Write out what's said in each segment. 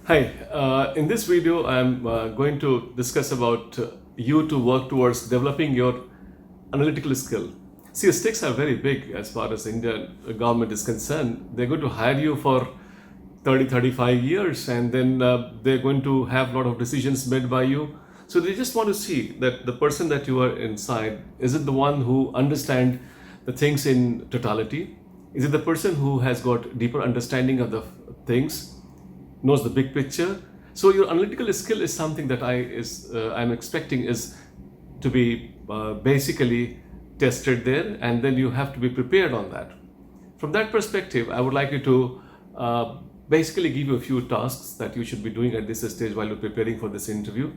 Hi, in this video I'm going to discuss about you to work towards developing your analytical skill. See, the stakes are very big as far as Indian government is concerned. They're going to hire you for 35 years, and then they're going to have a lot of decisions made by you. So they just want to see that the person that you are inside, is it the one who understands the things in totality? Is it the person who has got deeper understanding of the things, knows the big picture? So your analytical skill is something that I'm expecting is to be basically tested there, and then you have to be prepared on that. From that perspective, I would like you to basically give you a few tasks that you should be doing at this stage while you're preparing for this interview.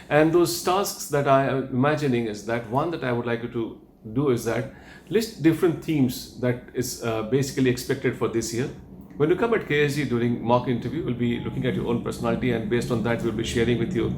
And those tasks that I am imagining is that one that I would like you to do is that list different themes that is basically expected for this year. When you come at KSG during mock interview, we'll be looking at your own personality, and based on that, we'll be sharing with you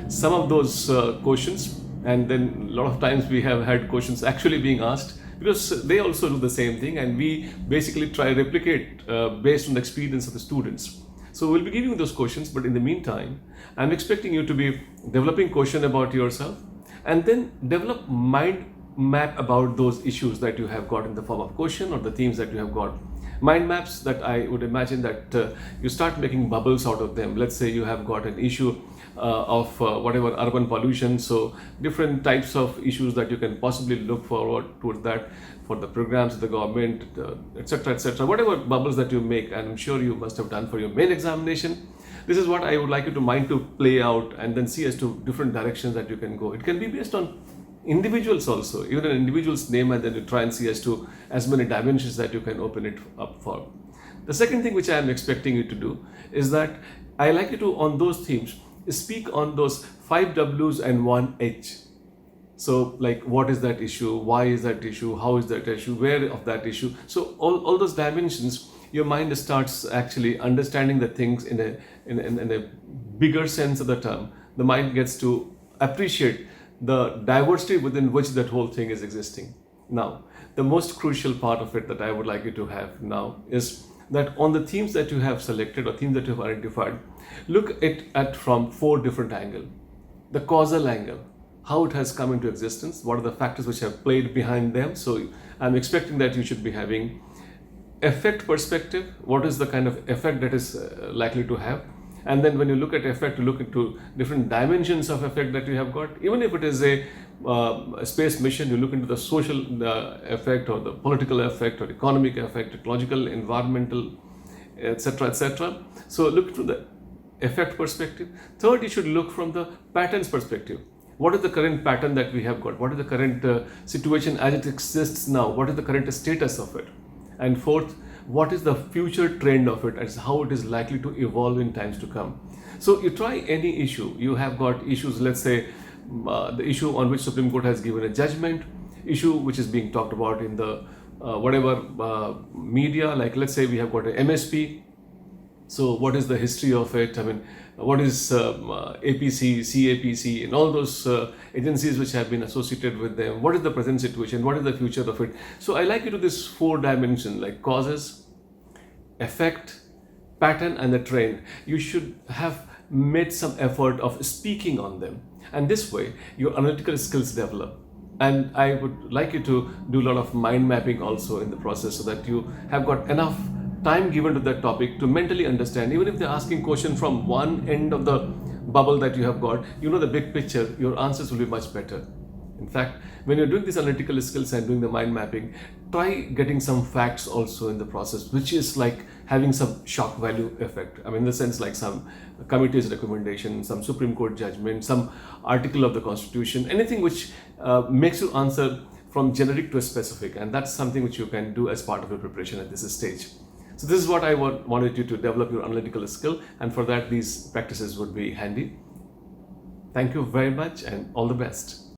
some of those questions. And then a lot of times we have had questions actually being asked because they also do the same thing, and we basically try to replicate based on the experience of the students. So we'll be giving you those questions, but in the meantime, I'm expecting you to be developing question about yourself, and then develop mind map about those issues that you have got in the form of question or the themes that you have got. Mind maps that I would imagine that you start making bubbles out of them. Let's say you have got an issue of whatever urban pollution, so different types of issues that you can possibly look forward towards that for the programs of the government, etc., whatever bubbles that you make, and I'm sure you must have done for your main examination. This is what I would like you to mind to play out and then see as to different directions that you can go. It can be based on individuals also, even an individual's name, and then you try and see as many dimensions that you can open it up for. The second thing which I am expecting you to do is that I like you to, on those themes, speak on those 5 W's and 1 H. So like, what is that issue, why is that issue, how is that issue, where of that issue. So all those dimensions, your mind starts actually understanding the things in a bigger sense of the term. The mind gets to appreciate the diversity within which that whole thing is existing. Now, the most crucial part of it that I would like you to have now is that on the themes that you have selected or themes that you have identified, look at from 4 different angles. The causal angle, how it has come into existence, what are the factors which have played behind them. So I'm expecting that you should be having effect perspective, what is the kind of effect that is likely to have. And then when you look at effect, you look into different dimensions of effect that you have got. Even if it is a space mission, you look into the social effect or the political effect or economic effect, ecological, environmental, etc. So look to the effect perspective. Third, you should look from the patterns perspective. What is the current pattern that we have got? What is the current situation as it exists now? What is the current status of it? And fourth, what is the future trend of it, and how it is likely to evolve in times to come. So you try any issue. You have got issues, let's say the issue on which Supreme Court has given a judgment, issue which is being talked about in the media, like let's say we have got an MSP. So what is the history of it? I mean, what is APC, CAPC, and all those agencies which have been associated with them? What is the present situation? What is the future of it? So I like you to this 4 dimensions, like causes, effect, pattern, and the trend. You should have made some effort of speaking on them, and this way your analytical skills develop. And I would like you to do a lot of mind mapping also in the process, so that you have got enough time given to that topic to mentally understand. Even if they're asking question from one end of the bubble that you have got, you know the big picture, your answers will be much better. In fact, when you're doing these analytical skills and doing the mind mapping, try getting some facts also in the process, which is like having some shock value effect. I mean, in the sense like some committee's recommendation, some Supreme Court judgment, some article of the Constitution, anything which makes you answer from generic to a specific. And that's something which you can do as part of your preparation at this stage. So this is what I wanted you to develop your analytical skill, and for that these practices would be handy. Thank you very much, and all the best.